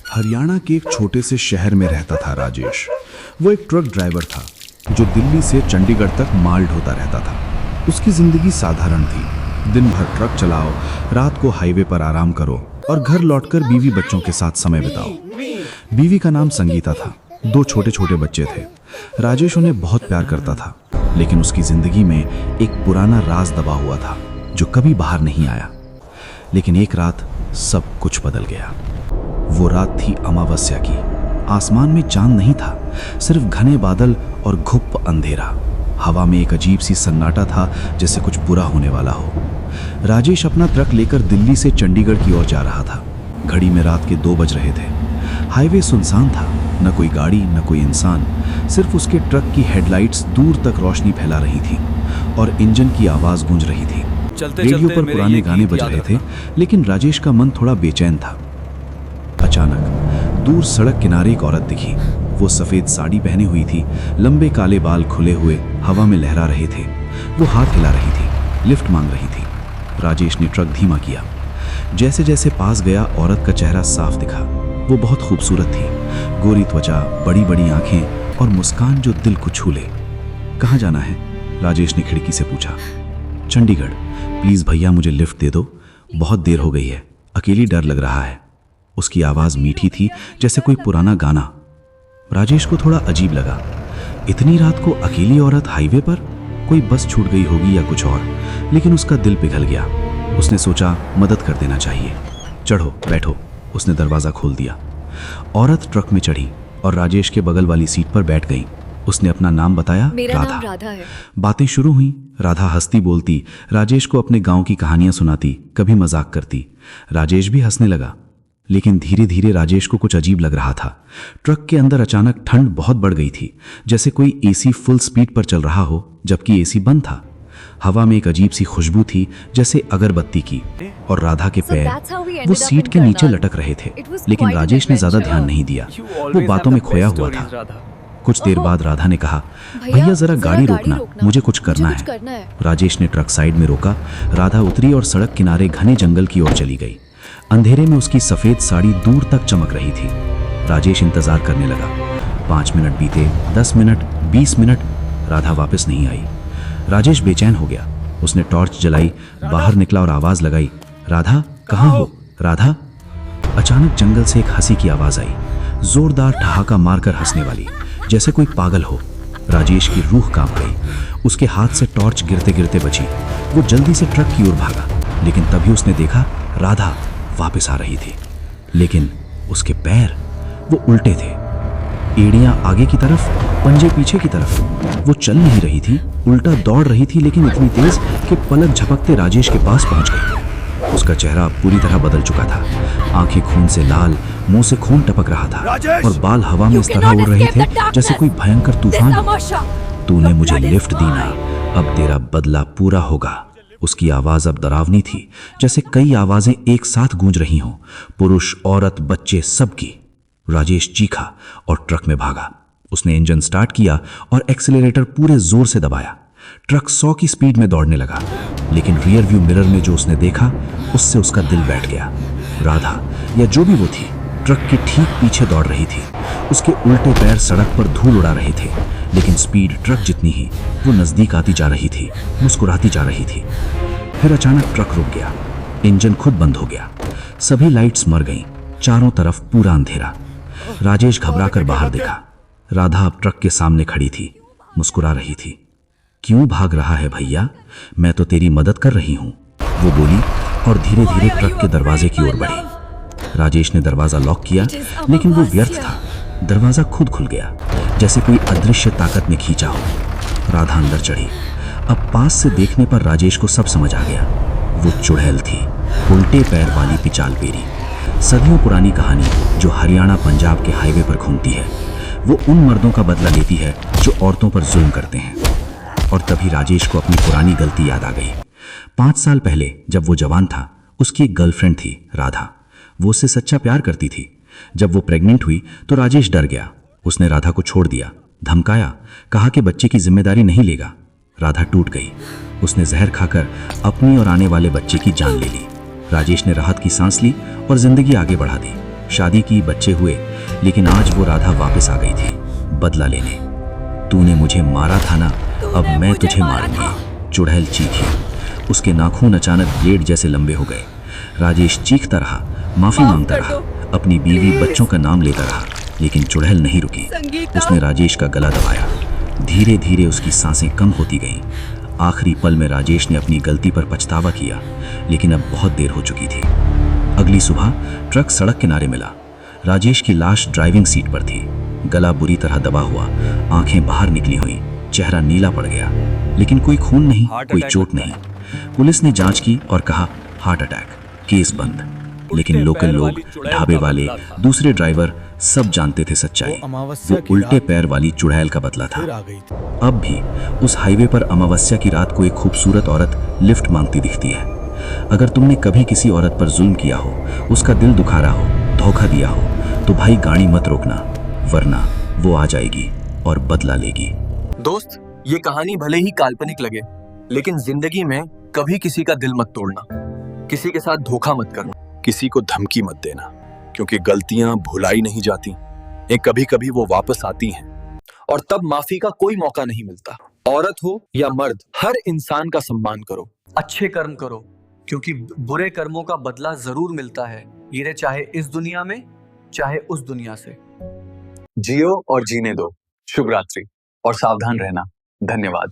हरियाणा के एक छोटे से शहर में रहता था राजेश। वो एक ट्रक ड्राइवर था जो दिल्ली से चंडीगढ़ तक माल ढोता रहता था। उसकी जिंदगी साधारण थी। दिन भर ट्रक चलाओ, रात को हाईवे पर आराम करो और घर लौटकर बीवी बच्चों के साथ समय बिताओ। बीवी का नाम संगीता था। 2 छोटे छोटे बच्चे थे। राजेश उन्हें बहुत प्यार करता था, लेकिन उसकी जिंदगी में एक पुराना राज दबा हुआ था जो कभी बाहर नहीं आया। लेकिन एक रात सब कुछ बदल गया। वो रात थी अमावस्या की। आसमान में चांद नहीं था, सिर्फ घने बादल और घुप अंधेरा। हवा में एक अजीब सी सन्नाटा था, जैसे कुछ बुरा होने वाला हो। राजेश अपना ट्रक लेकर दिल्ली से चंडीगढ़ की ओर जा रहा था। घड़ी में रात के 2 बज रहे थे। हाईवे सुनसान था, न कोई गाड़ी न कोई इंसान। सिर्फ उसके ट्रक की हेडलाइट्स दूर तक रोशनी फैला रही थी और इंजन की आवाज गूंज रही थी। रेडियो पर पुराने गाने बज रहे थे, लेकिन राजेश का मन थोड़ा बेचैन था। अचानक दूर सड़क किनारे एक औरत दिखी। वो सफेद साड़ी पहने हुई थी, लंबे काले बाल खुले हुए हवा में लहरा रहे थे। वो हाथ हिला रही थी, लिफ्ट मांग रही थी। राजेश ने ट्रक धीमा किया। जैसे जैसे पास गया, औरत का चेहरा साफ दिखा। वो बहुत खूबसूरत थी, गोरी त्वचा, बड़ी बड़ी आंखें और मुस्कान जो दिल को छू ले। कहाँ जाना है? राजेश ने खिड़की से पूछा। चंडीगढ़। प्लीज भैया मुझे लिफ्ट दे दो, बहुत देर हो गई है, अकेली डर लग रहा है। उसकी आवाज मीठी थी, जैसे कोई पुराना गाना। राजेश को थोड़ा अजीब लगा। इतनी रात को अकेली औरत हाईवे पर? कोई बस छूट गई होगी या कुछ और। लेकिन उसका दिल पिघल गया। उसने सोचा मदद कर देना चाहिए। चढ़ो, बैठो। उसने दरवाजा खोल दिया। औरत ट्रक में चढ़ी और राजेश के बगल वाली सीट पर बैठ गई। उसने अपना नाम बताया, मेरा नाम राधा है। बातें शुरू हुई। राधा हंसती बोलती, राजेश को अपने गांव की कहानियां सुनाती, कभी मजाक करती। राजेश भी हंसने लगा। लेकिन धीरे धीरे राजेश को कुछ अजीब लग रहा था। ट्रक के अंदर अचानक ठंड बहुत बढ़ गई थी, जैसे कोई एसी फुल स्पीड पर चल रहा हो, जबकि एसी बंद था। हवा में एक अजीब सी खुशबू थी, जैसे अगरबत्ती की। और राधा के पैर वो सीट के नीचे लटक रहे थे। लेकिन राजेश ने ज्यादा ध्यान नहीं दिया। वो बातों में खोया हुआ था। कुछ देर बाद राधा ने कहा, भैया जरा गाड़ी रोकना, मुझे कुछ करना है। राजेश ने ट्रक साइड में रोका। राधा उतरी और सड़क किनारे घने जंगल की ओर चली गई। अंधेरे में उसकी सफेद साड़ी दूर तक चमक रही थी। राजेश इंतजार करने लगा। 5 मिनट बीते, 10 मिनट, 20 मिनट, राधा वापस नहीं आई। राजेश बेचैन हो गया। उसने टॉर्च जलाई, बाहर निकला और आवाज लगाई, राधा कहाँ हो? राधा। अचानक जंगल से एक हंसी की आवाज आई, जोरदार ठहाका मारकर हंसने वाली, जैसे कोई पागल हो। राजेश की रूह कांप गई। उसके हाथ से टॉर्च गिरते गिरते बची। वो जल्दी से ट्रक की ओर भागा, लेकिन तभी उसने देखा राधा वापस आ रही थी। लेकिन उसके पैर वो उल्टे थे, एड़ियां आगे की तरफ, पंजे पीछे की तरफ। वो चल नहीं रही थी, उल्टा दौड़ रही थी, लेकिन इतनी तेज कि पलक झपकते राजेश के पास पहुंच गई। उसका चेहरा पूरी तरह बदल चुका था। आंखें खून से लाल, मुंह से खून टपक रहा था और बाल हवा में इस तरह उड़ रहे थे जैसे कोई भयंकर तूफान। तूने मुझे लिफ्ट दी ना, अब तेरा बदला पूरा होगा। उसकी आवाज अब डरावनी थी, जैसे कई आवाजें एक साथ गूंज रही हों, पुरुष, औरत, बच्चे, सबकी। राजेश चीखा और ट्रक में भागा। उसने इंजन स्टार्ट किया और एक्सीलरेटर पूरे जोर से दबाया। ट्रक 100 की स्पीड में दौड़ने लगा। लेकिन रियर व्यू मिरर में जो उसने देखा, उससे उसका दिल बैठ गया। राधा, या जो भी वो थी, ट्रक के ठीक पीछे दौड़ रही थी। उसके उल्टे पैर सड़क पर धूल उड़ा रहे थे, लेकिन स्पीड ट्रक जितनी ही। वो नजदीक आती जा रही थी, मुस्कुराती जा रही थी। फिर अचानक ट्रक रुक गया। इंजन खुद बंद हो गया। सभी लाइट्स मर गईं। चारों तरफ पूरा अंधेरा। राजेश घबराकर बाहर देखा। राधा अब ट्रक के सामने खड़ी थी, मुस्कुरा रही थी। क्यों भाग रहा है भैया? मैं तो तेरी मदद कर रही हूं, वो बोली और धीरे धीरे ट्रक के दरवाजे की ओर बढ़ी। राजेश ने दरवाजा लॉक किया, लेकिन वो व्यर्थ था। दरवाजा खुद खुल गया, जैसे कोई अदृश्य ताकत ने खींचा हो। राधा अंदर चढ़ी। अब पास से देखने पर राजेश को सब समझ आ गया। वो चुड़ैल थी, उल्टे पैर वाली पिचाल पेरी। सदियों पुरानी कहानी जो हरियाणा पंजाब के हाईवे पर घूमती है। वो उन मर्दों का बदला लेती है जो औरतों पर जुल्म करते हैं। और तभी राजेश को अपनी पुरानी गलती याद आ गई। 5 साल पहले जब वो जवान था, उसकी एक गर्लफ्रेंड थी, राधा। वो उससे सच्चा प्यार करती थी। जब वो प्रेग्नेंट हुई तो राजेश डर गया। उसने राधा को छोड़ दिया, धमकाया, कहा कि बच्चे की जिम्मेदारी नहीं लेगा। राधा टूट गई। उसने जहर खाकर अपनी और आने वाले बच्चे की जान ले ली। राजेश ने राहत की सांस ली और जिंदगी आगे बढ़ा दी। शादी की, बच्चे हुए, लेकिन आज वो राधा वापस आ गई थी बदला लेने। तूने मुझे मारा था ना, अब मैं तुझे मारूंगी, चुड़ैल चीखी। उसके नाखून अचानक ब्लेड जैसे लंबे हो गए। राजेश चीखता रहा, माफी मांगता रहा, अपनी बीवी बच्चों का नाम लेता रहा, लेकिन चुड़ैल नहीं रुकी। उसने राजेश का गला दबाया। धीरे धीरे उसकी सांसें कम होती गईं। आखिरी पल में राजेश ने अपनी गलती पर पछतावा किया, लेकिन अब बहुत देर हो चुकी थी। अगली सुबह ट्रक सड़क किनारे मिला। राजेश की लाश ड्राइविंग सीट पर थी, गला बुरी तरह दबा हुआ, आंखें बाहर निकली हुई, चेहरा नीला पड़ गया, लेकिन कोई खून नहीं, कोई चोट नहीं। पुलिस ने जांच की और कहा हार्ट अटैक, केस बंद। लेकिन लोकल लोग, ढाबे वाले, दूसरे ड्राइवर सब जानते थे सच्चाई। वो उल्टे पैर वाली चुड़ैल का बदला था। अब भी उस हाईवे पर अमावस्या की रात को एक खूबसूरत औरत लिफ्ट मांगती दिखती है। अगर तुमने कभी किसी औरत पर जुल्म किया हो, उसका दिल दुखारा हो, धोखा दिया हो, तो भाई गाड़ी मत रोकना, वरना वो आ जाएगी और बदला लेगी। दोस्त, ये कहानी भले ही काल्पनिक लगे, लेकिन जिंदगी में कभी किसी का दिल मत तोड़ना, किसी के साथ धोखा मत करना, किसी को धमकी मत देना, क्योंकि गलतियां भुलाई नहीं जाती, ये कभी कभी वो वापस आती हैं। और तब माफी का कोई मौका नहीं मिलता। औरत हो या मर्द, हर इंसान का सम्मान करो, अच्छे कर्म करो, क्योंकि बुरे कर्मों का बदला जरूर मिलता है, ये चाहे इस दुनिया में चाहे उस दुनिया से। जियो और जीने दो। शुभ रात्रि और सावधान रहना। धन्यवाद।